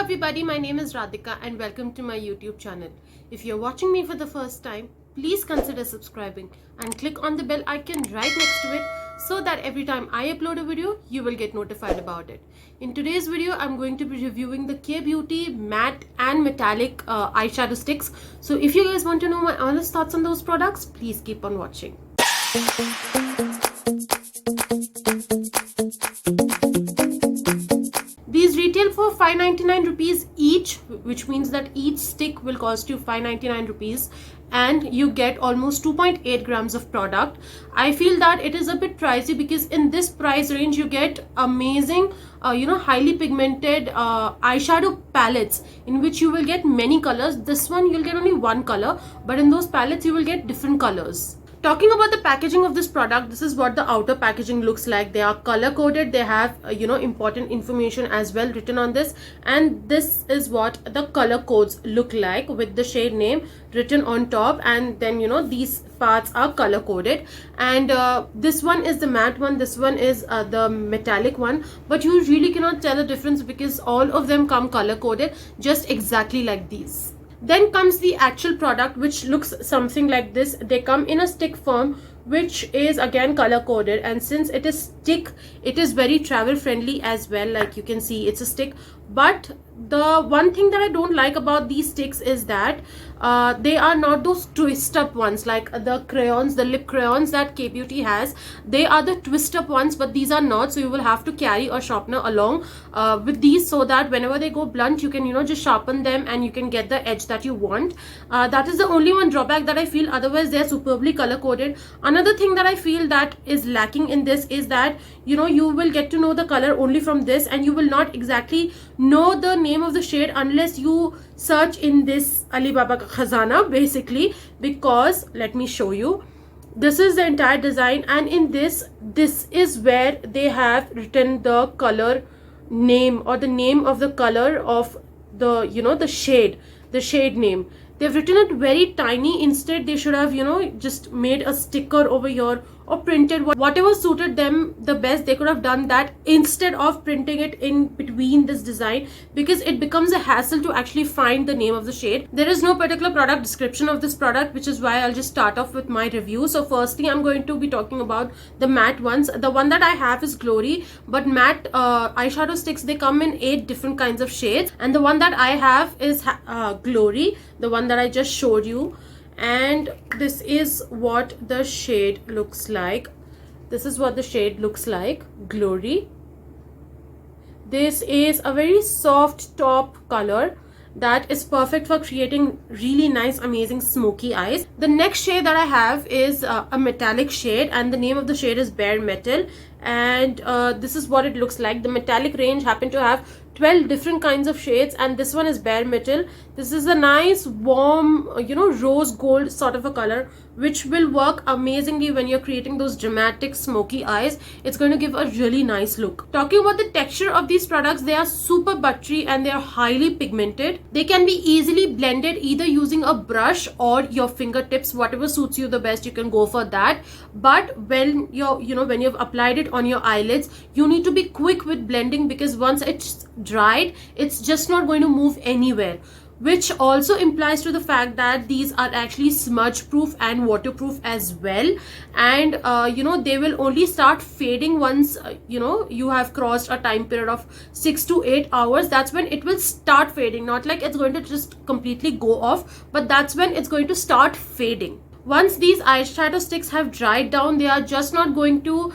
everybody, my name is Radhika and welcome to my YouTube channel. If you're watching me for the first time, please consider subscribing and click on the bell icon right next to it so that every time I upload a video, you will get notified about it. In today's video, I'm going to be reviewing the Kay Beauty matte and metallic eyeshadow sticks. So if you guys want to know my honest thoughts on those products, please keep on watching. These retail for 599 rupees each, which means that each stick will cost you 599 rupees and you get almost 2.8 grams of product. I feel that it is a bit pricey because in this price range you get amazing highly pigmented eyeshadow palettes in which you will get many colors. This one you'll get only one color, but in those palettes you will get different colors. Talking about the packaging of this product, this is what the outer packaging looks like. They are color coded. They have important information as well written on this, and this is what the color codes look like with the shade name written on top, and then these parts are color coded. And this one is the matte one, this one is the metallic one, but you really cannot tell the difference because all of them come color coded just exactly like these. Then comes the actual product, which looks something like this. They come in a stick form, which is again color coded, and since it is stick, it is very travel friendly as well. Like you can see, it's a stick. But the one thing that I don't like about these sticks is that they are not those twist up ones like the crayons, the lip crayons that Kay Beauty has. They are the twist up ones, but these are not, so you will have to carry a sharpener along with these so that whenever they go blunt, you can just sharpen them and you can get the edge that you want. That is the only one drawback that I feel. Otherwise they are superbly color coded. Another thing that I feel that is lacking in this is that you will get to know the color only from this, and you will not exactly know the name of the shade unless you search in this Alibaba Ka Khazana basically, because let me show you. This is the entire design, and in this is where they have written the color name or the name of the color of the the shade name. They've written it very tiny. Instead they should have just made a sticker over here or printed whatever suited them the best. They could have done that instead of printing it in between this design, because it becomes a hassle to actually find the name of the shade. There is no particular product description of this product, which is why I'll just start off with my review. So firstly, I'm going to be talking about the matte ones. The one that I have is Glory, but matte eyeshadow sticks, they come in 8 different kinds of shades, and the one that I have is Glory, the one that I just showed you. And this is what the shade looks like. This is what the shade looks like, Glory. This is a very soft top color that is perfect for creating really nice, amazing smoky eyes. The next shade that I have is a metallic shade, and the name of the shade is Bare Metal, and this is what it looks like. The metallic range happened to have 12 different kinds of shades, and this one is Bare Metal. This is a nice warm rose gold sort of a color, which will work amazingly when you're creating those dramatic smoky eyes. It's going to give a really nice look. Talking about the texture of these products, they are super buttery and they are highly pigmented. They can be easily blended either using a brush or your fingertips. Whatever suits you the best, you can go for that. But when when you've applied it on your eyelids, you need to be quick with blending, because once it's dried, it's just not going to move anywhere, which also implies to the fact that these are actually smudge proof and waterproof as well. And they will only start fading once you have crossed a time period of 6 to 8 hours. That's when it will start fading. Not like it's going to just completely go off, but that's when it's going to start fading. Once these eyeshadow sticks have dried down, they are just not going to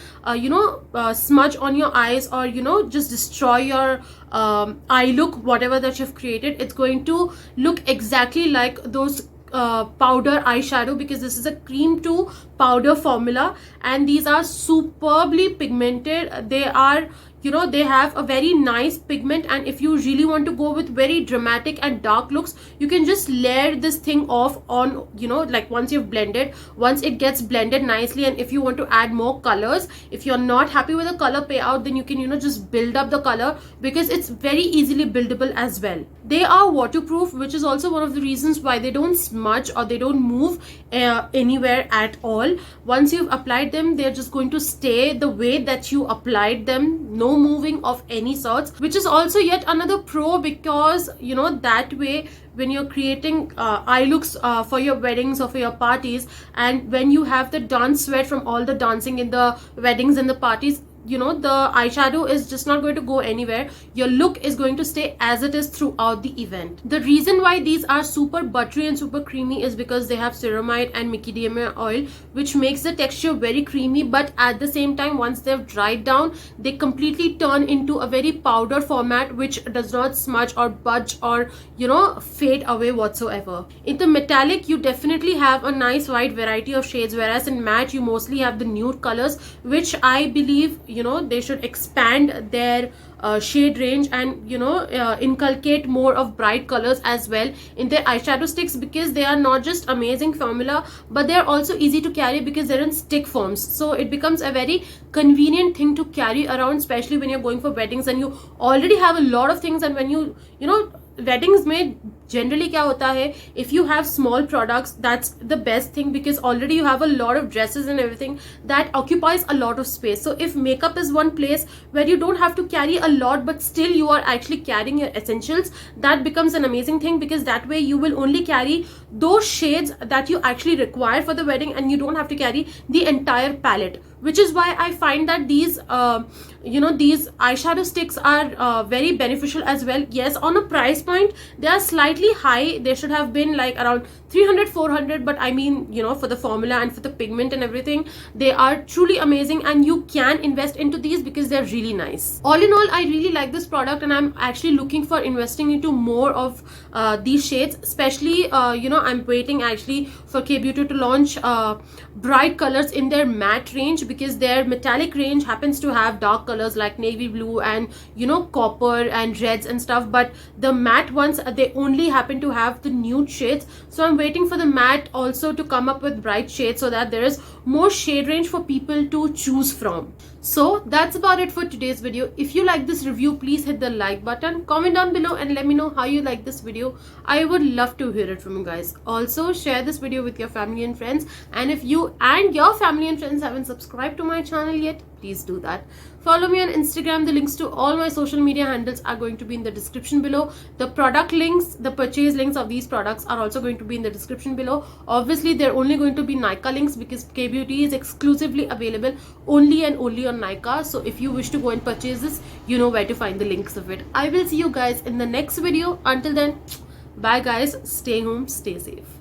smudge on your eyes or just destroy your eye look, whatever that you've created. It's going to look exactly like those powder eyeshadow, because this is a cream to powder formula, and these are superbly pigmented. They are they have a very nice pigment, and if you really want to go with very dramatic and dark looks, you can just layer this thing off on like once you've blended, once it gets blended nicely. And if you want to add more colors, if you're not happy with the color payout, then you can just build up the color, because it's very easily buildable as well. They are waterproof, which is also one of the reasons why they don't smudge or they don't move anywhere at all. Once you've applied them, they're just going to stay the way that you applied them. No no moving of any sorts, which is also yet another pro, because you know that way when you're creating eye looks for your weddings or for your parties, and when you have the dance sweat from all the dancing in the weddings and the parties, you know, the eyeshadow is just not going to go anywhere. Your look is going to stay as it is throughout the event. The reason why these are super buttery and super creamy is because they have ceramide and macadamia oil, which makes the texture very creamy, but at the same time, once they've dried down, they completely turn into a very powder format, which does not smudge or budge or, you know, fade away whatsoever. In the metallic, you definitely have a nice wide variety of shades, whereas in matte you mostly have the nude colors, which I believe, you know, they should expand their shade range and, you know, inculcate more of bright colors as well in their eyeshadow sticks, because they are not just amazing formula, but they are also easy to carry because they're in stick forms. So it becomes a very convenient thing to carry around, especially when you're going for weddings and you already have a lot of things. And when you know, weddings में generally क्या होता है, if you have small products, that's the best thing, because already you have a lot of dresses and everything that occupies a lot of space. So if makeup is one place where you don't have to carry a lot, but still you are actually carrying your essentials, that becomes an amazing thing, because that way you will only carry those shades that you actually require for the wedding, and you don't have to carry the entire palette. Which is why I find that these you know, these eyeshadow sticks are very beneficial as well. Yes, on a price point they are slightly high. They should have been like around 300-400, but I mean, you know, for the formula and for the pigment and everything, they are truly amazing, and you can invest into these because they're really nice. All in all, I really like this product, and I'm actually looking for investing into more of these shades, especially you know, I'm waiting actually for K-Beauty to launch bright colors in their matte range, because their metallic range happens to have dark colors like navy blue and, you know, copper and reds and stuff, but the matte ones, they only happen to have the nude shades. So I'm waiting for the matte also to come up with bright shades, so that there is more shade range for people to choose from. So that's about it for today's video. If you like this review, please hit the like button, comment down below and let me know how you like this video. I would love to hear it from you guys. Also share this video with your family and friends, and if you and your family and friends haven't subscribed to my channel yet, please do that. Follow me on Instagram. The links to all my social media handles are going to be in the description below. The product links, the purchase links of these products are also going to be in the description below. Obviously, they're only going to be Nykaa links, because K-Beauty is exclusively available only and only on Nykaa. So if you wish to go and purchase this, you know where to find the links of it. I will see you guys in the next video. Until then, bye guys. Stay home, stay safe.